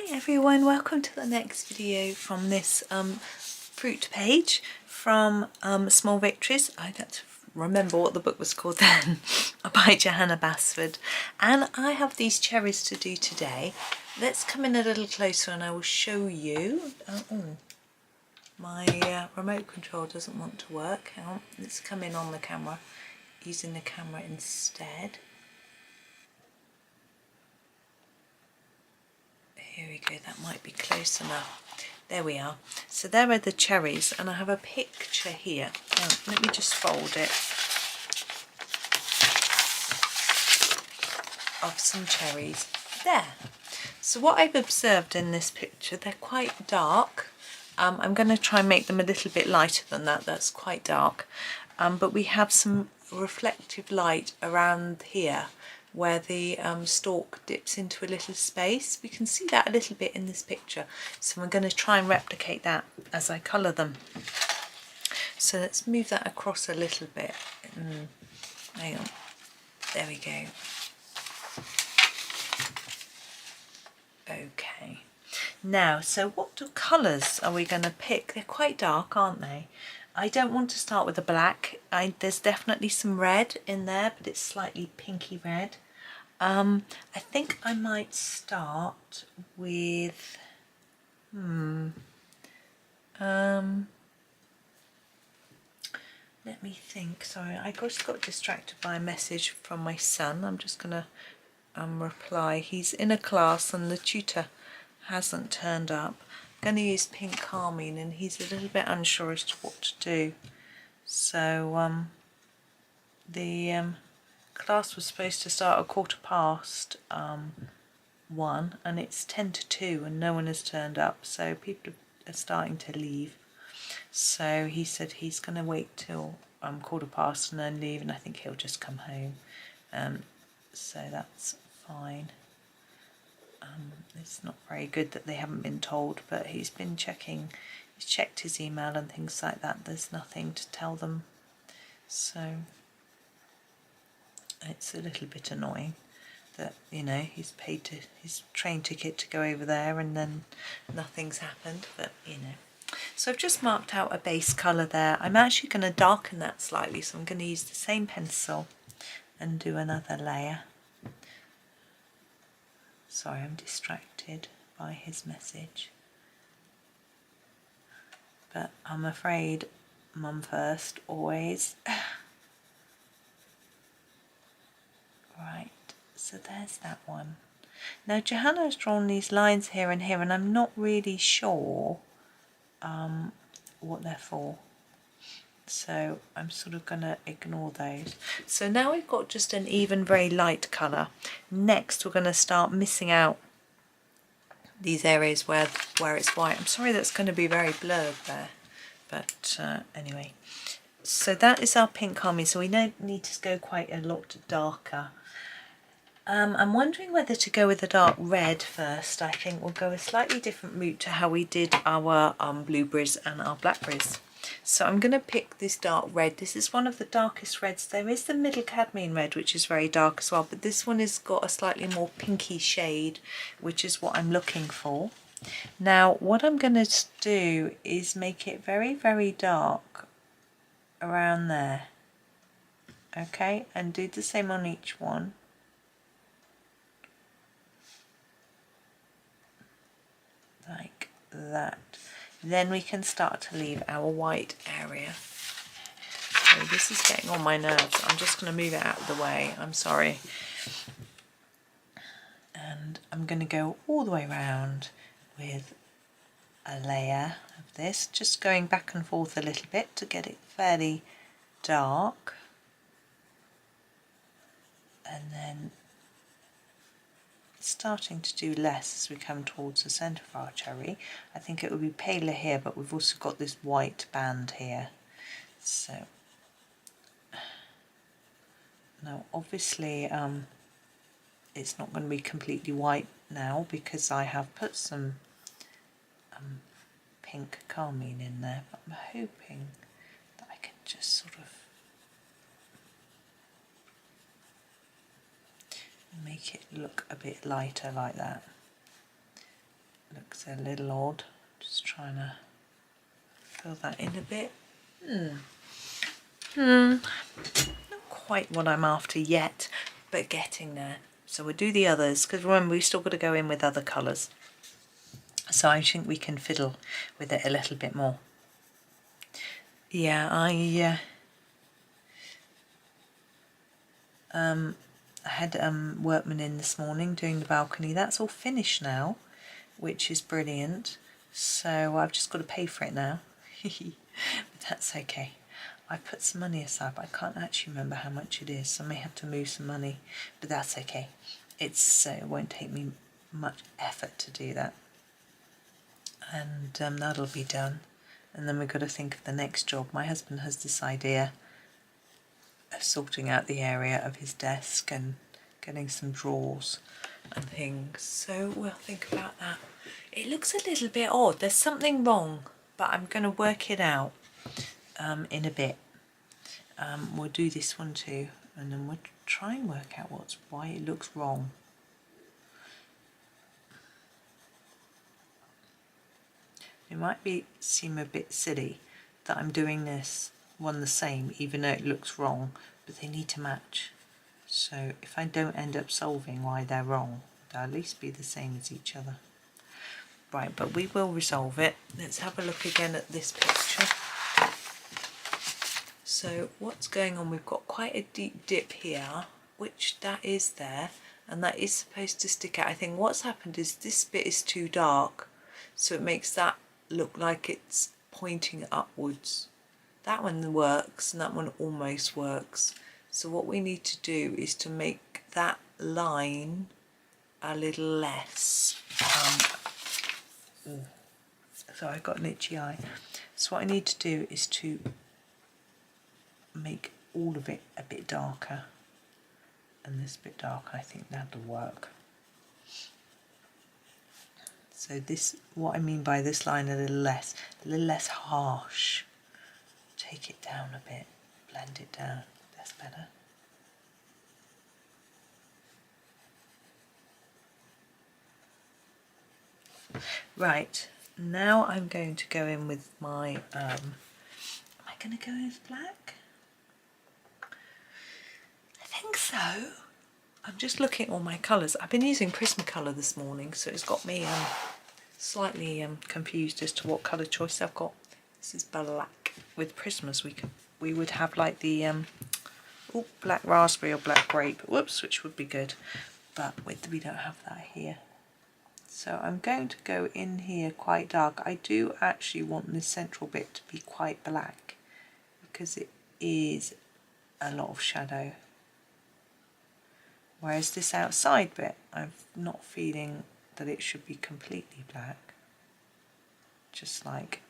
Hi everyone, welcome to the next video from this fruit page from Small Victories. I don't remember what the book was called then, by Johanna Basford. And I have these cherries to do today. Let's come in a little closer and I will show you. My remote control doesn't want to work. Hang on, let's come in on the camera, using the camera instead. Here we go, that might be close enough. There we are. So there are the cherries, and I have a picture here. Now, let me just fold it. Of some cherries. There. So what I've observed in this picture, they're quite dark. I'm going to try and make them a little bit lighter than that. That's quite dark. But we have some reflective light around here, where the stalk dips into a little space. We can see that a little bit in this picture, so I'm going to try and replicate that as I colour them. So let's move that across a little bit. Hang on, there we go. Okay, now so what colours are we going to pick? They're quite dark, aren't they? I don't want to start with the black. There's definitely some red in there, but it's slightly pinky red. I think I might start with, let me think, sorry, I just got distracted by a message from my son. I'm just going to reply. He's in a class and the tutor hasn't turned up. I'm going to use pink carmine and he's a little bit unsure as to what to do. So the class was supposed to start at 1:15 and it's 1:50 and no one has turned up, so people are starting to leave. So he said he's going to wait till 1:15 and then leave, and I think he'll just come home. So that's fine. It's not very good that they haven't been told, but he's been checking, he's checked his email and things like that. There's nothing to tell them, so it's a little bit annoying that, you know, he's paid his train ticket to go over there and then nothing's happened, but you know. So I've just marked out a base colour there. I'm actually going to darken that slightly, so I'm going to use the same pencil and do another layer. Sorry, I'm distracted by his message. But I'm afraid mum first, always. Right, so there's that one. Now Johanna has drawn these lines here and here, and I'm not really sure what they're for. So I'm sort of going to ignore those. So now we've got just an even, very light colour. Next we're going to start missing out these areas where it's white. I'm sorry that's going to be very blurred there, but anyway. So that is our pink carmine, so we need to go quite a lot darker. I'm wondering whether to go with the dark red first. I think we'll go a slightly different route to how we did our blueberries and our blackberries. So I'm going to pick this dark red. This is one of the darkest reds. There is the middle cadmium red, which is very dark as well, but this one has got a slightly more pinky shade, which is what I'm looking for. Now what I'm going to do is make it very, very dark around there. Okay, and do the same on each one. Like that. Then we can start to leave our white area. So this is getting on my nerves. I'm just going to move it out of the way. I'm sorry. And I'm going to go all the way around with a layer of this, just going back and forth a little bit to get it fairly dark. And then starting to do less as we come towards the centre of our cherry. I think it will be paler here, but we've also got this white band here. So now obviously it's not going to be completely white now because I have put some pink carmine in there, but I'm hoping that I can just sort of make it look a bit lighter like that. looks a little odd. Just trying to fill that in a bit. Not quite what I'm after yet, but getting there. So we'll do the others, because remember we've still got to go in with other colours. So I think we can fiddle with it a little bit more. Yeah, I had workmen in this morning doing the balcony. That's all finished now, which is brilliant. So I've just got to pay for it now. But that's okay. I put some money aside, but I can't actually remember how much it is, so I may have to move some money, but that's okay. It won't take me much effort to do that. And that'll be done. And then we've got to think of the next job. My husband has this idea of sorting out the area of his desk and getting some drawers and things, so we'll think about that. It looks a little bit odd, there's something wrong, but I'm going to work it out in a bit. We'll do this one too, and then we'll try and work out why it looks wrong. It might seem a bit silly that I'm doing this one the same, even though it looks wrong, but they need to match. So if I don't end up solving why they're wrong, they'll at least be the same as each other. Right, but we will resolve it. Let's have a look again at this picture. So what's going on? We've got quite a deep dip here, which that is there, and that is supposed to stick out. I think what's happened is this bit is too dark, so it makes that look like it's pointing upwards. That one works, and that one almost works. So what we need to do is to make that line a little less. So I got an itchy eye. So what I need to do is to make all of it a bit darker, and this bit darker. I think that'll work. So this, what I mean by this line a little less harsh. Take it down a bit, blend it down. That's better. Right, now I'm going to go in with my, am I going to go in with black? I think so. I'm just looking at all my colours. I've been using Prismacolor this morning, so it's got me slightly confused as to what colour choice I've got. This is black. With Prismas we would have like the black raspberry or black grape, whoops, which would be good, but we don't have that here. So I'm going to go in here quite dark. I do actually want this central bit to be quite black because it is a lot of shadow. Whereas this outside bit, I'm not feeling that it should be completely black. Just like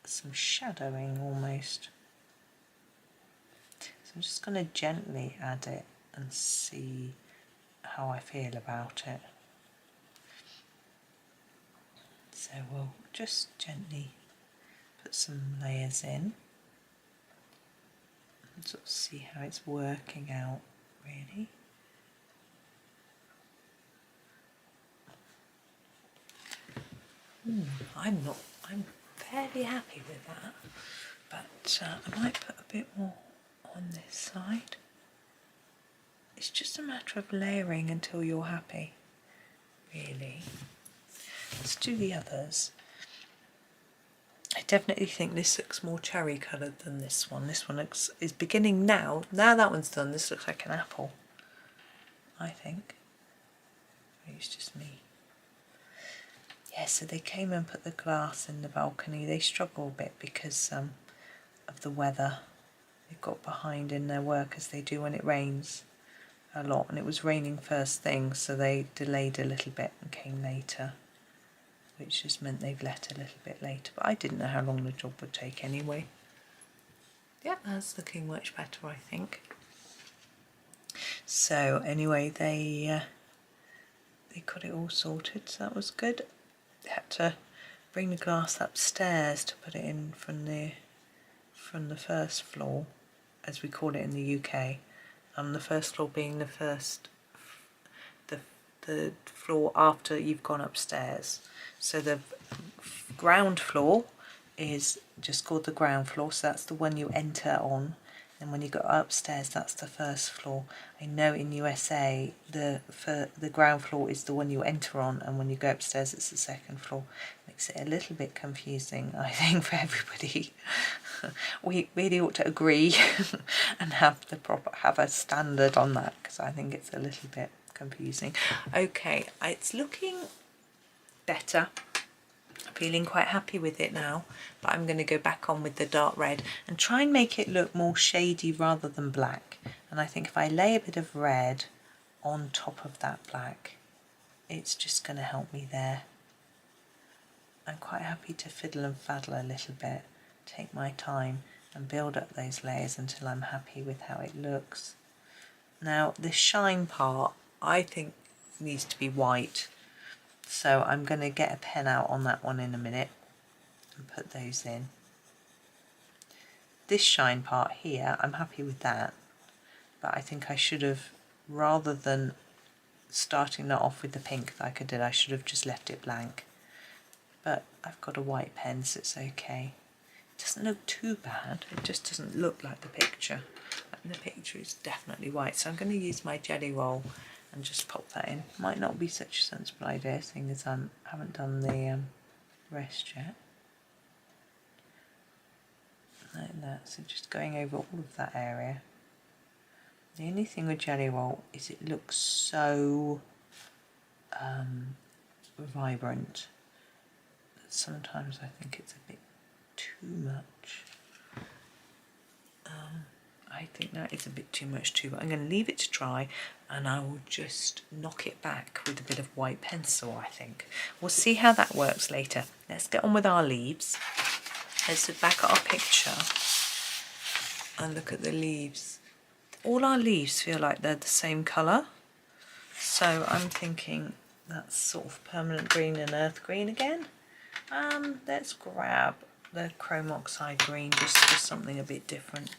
some shadowing almost. So I'm just going to gently add it and see how I feel about it. So we'll just gently put some layers in and sort of see how it's working out, really. I'm fairly happy with that, but I might put a bit more on this side. It's just a matter of layering until you're happy, really. Let's do the others. I definitely think this looks more cherry coloured than this one. This one is beginning now. Now that one's done, this looks like an apple, I think. It's just me. Yeah, so they came and put the glass in the balcony. They struggle a bit because of the weather. They've got behind in their work as they do when it rains a lot. And it was raining first thing, so they delayed a little bit and came later, which just meant they've let a little bit later. But I didn't know how long the job would take anyway. Yeah, that's looking much better, I think. So anyway, they got it all sorted, so that was good. They had to bring the glass upstairs to put it in from the first floor, as we call it in the UK. The first floor being the the floor after you've gone upstairs. So the ground floor is just called the ground floor, so that's the one you enter on, and when you go upstairs that's the first floor. I know in USA the ground floor is the one you enter on, and when you go upstairs it's the second floor. Makes it a little bit confusing, I think, for everybody. We really ought to agree and have a standard on that, because I think it's a little bit confusing. Okay, it's looking better. I'm feeling quite happy with it now, but I'm going to go back on with the dark red and try and make it look more shady rather than black. And I think if I lay a bit of red on top of that black, it's just going to help me there. I'm quite happy to fiddle and faddle a little bit, take my time and build up those layers until I'm happy with how it looks. Now the shine part I think needs to be white, so I'm going to get a pen out on that one in a minute and put those in. This shine part here, I'm happy with that, but I think I should have, rather than starting that off with the pink like I did, I should have just left it blank. But I've got a white pen, so it's okay. It doesn't look too bad, it just doesn't look like the picture. And the picture is definitely white, so I'm going to use my jelly roll and just pop that in. Might not be such a sensible idea, seeing as I haven't done the rest yet. Like that, so just going over all of that area. The only thing with jelly roll is it looks so vibrant. Sometimes I think it's a bit too much. I think that is a bit too much too, but I'm going to leave it to dry and I will just knock it back with a bit of white pencil, I think. We'll see how that works later. Let's get on with our leaves. Let's look back at our picture and look at the leaves. All our leaves feel like they're the same colour, so I'm thinking that's sort of permanent green and earth green again. Let's grab the chrome oxide green just for something a bit different.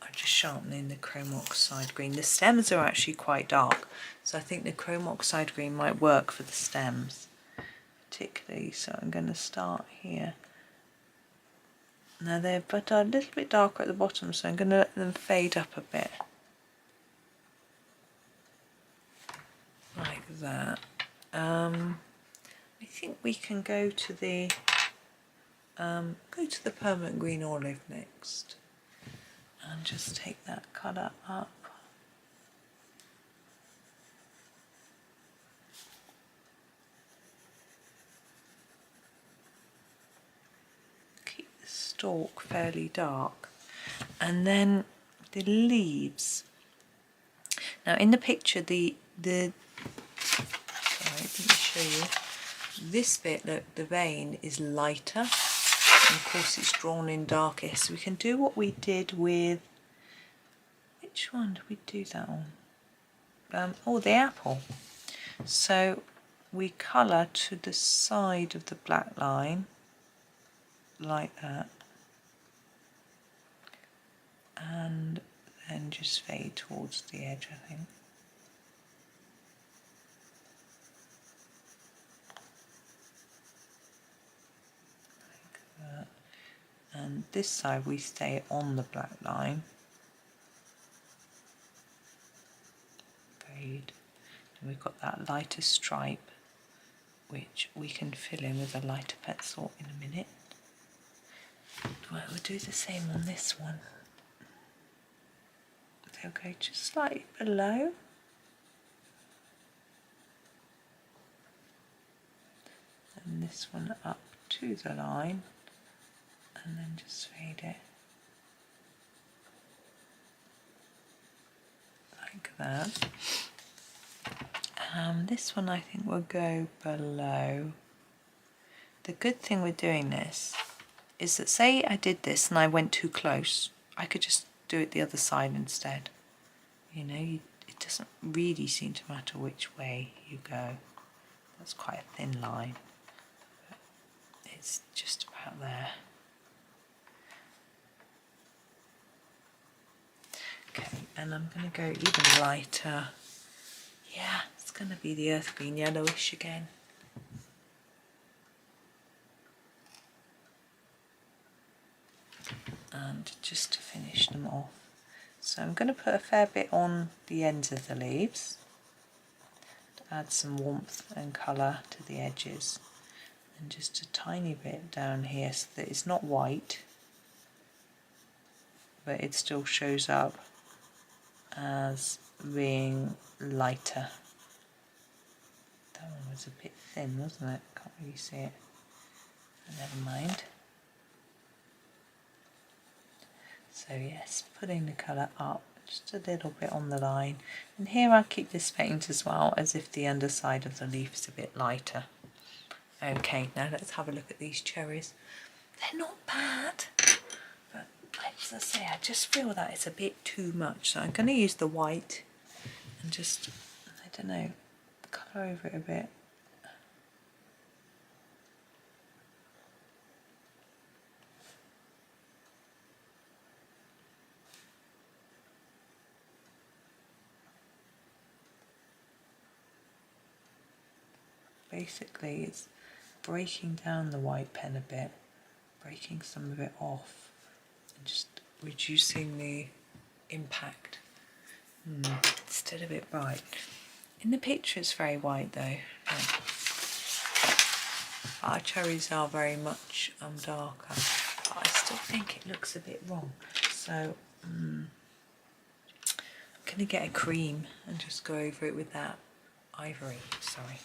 I'm just sharpening the chrome oxide green. The stems are actually quite dark, so I think the chrome oxide green might work for the stems particularly, so I'm going to start here. Now they're a little bit darker at the bottom, so I'm going to let them fade up a bit. Like that. I think we can go to the permanent green olive next, and just take that colour up. Keep the stalk fairly dark, and then the leaves. Now in the picture, sorry, let me show you. This bit, look, the vein is lighter, and of course it's drawn in darker, so we can do what we did with, which one did we do that on? Oh, the apple. So we colour to the side of the black line, like that, and then just fade towards the edge, I think. And this side we stay on the black line, fade, and we've got that lighter stripe which we can fill in with a lighter pencil in a minute. Right, we'll do the same on this one. They'll go just slightly below. And this one up to the line, and then just fade it like that. This one I think will go below. The good thing with doing this is that, say I did this and I went too close, I could just do it the other side instead. You know, it doesn't really seem to matter which way you go. That's quite a thin line, but it's just about there. Okay, and I'm going to go even lighter. Yeah, it's going to be the earth green yellowish again. And just to finish them off, so I'm going to put a fair bit on the ends of the leaves to add some warmth and colour to the edges, and just a tiny bit down here so that it's not white but it still shows up as being lighter. That one was a bit thin, wasn't it? Can't really see it. Never mind. So yes, putting the colour up just a little bit on the line, and here I keep this paint as well as if the underside of the leaf is a bit lighter. Okay, now let's have a look at these cherries. They're not bad, but as I say, I just feel that it's a bit too much, so I'm going to use the white and just, I don't know, colour over it a bit. Basically it's breaking down the white pen a bit, breaking some of it off and just reducing the impact. It's still a bit bright. In the picture it's very white though. Our cherries are very much darker, but I still think it looks a bit wrong. So I'm going to get a cream and just go over it with that ivory, sorry.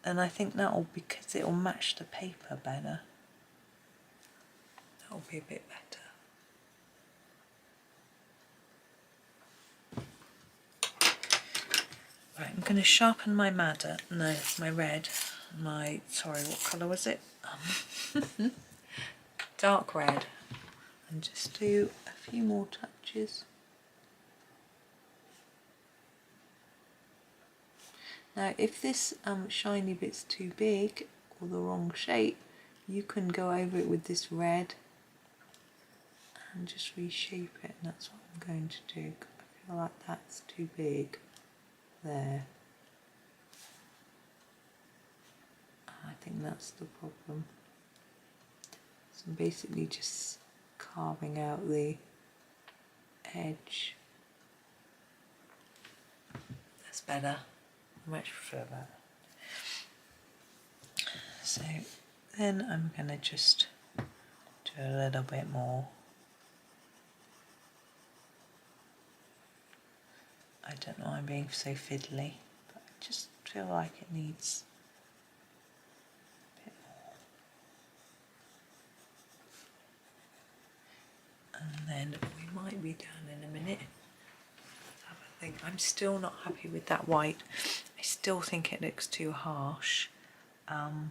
And I think that'll, because it'll match the paper better, that'll be a bit better. Right, I'm going to sharpen my madder, no, my red, sorry, what colour was it? Dark red, and just do a few more touches. Now if this shiny bit's too big or the wrong shape, you can go over it with this red and just reshape it, and that's what I'm going to do. I feel like that's too big there. I think that's the problem. So I'm basically just carving out the edge. That's better. I much prefer that. So then I'm going to just do a little bit more. I don't know, I'm being so fiddly, but I just feel like it needs a bit more. And then we might be done in a minute. I'm still not happy with that white. I still think it looks too harsh. I'm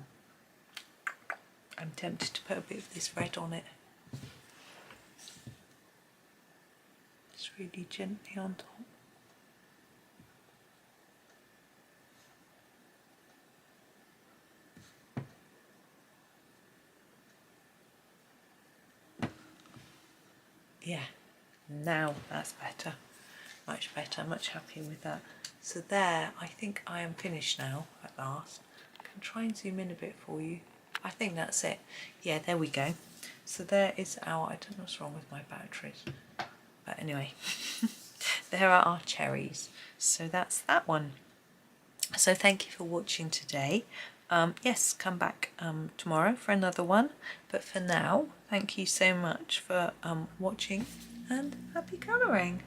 tempted to put a bit of this red on it. Just really gently on top. Yeah, now that's better. Much better, much happier with that. So there, I think I am finished now at last. I can try and zoom in a bit for you. I think that's it. Yeah, there we go. So there is our, I don't know what's wrong with my batteries, but anyway, there are our cherries. So that's that one. So thank you for watching today. Yes, come back tomorrow for another one, but for now, thank you so much for watching, and happy colouring.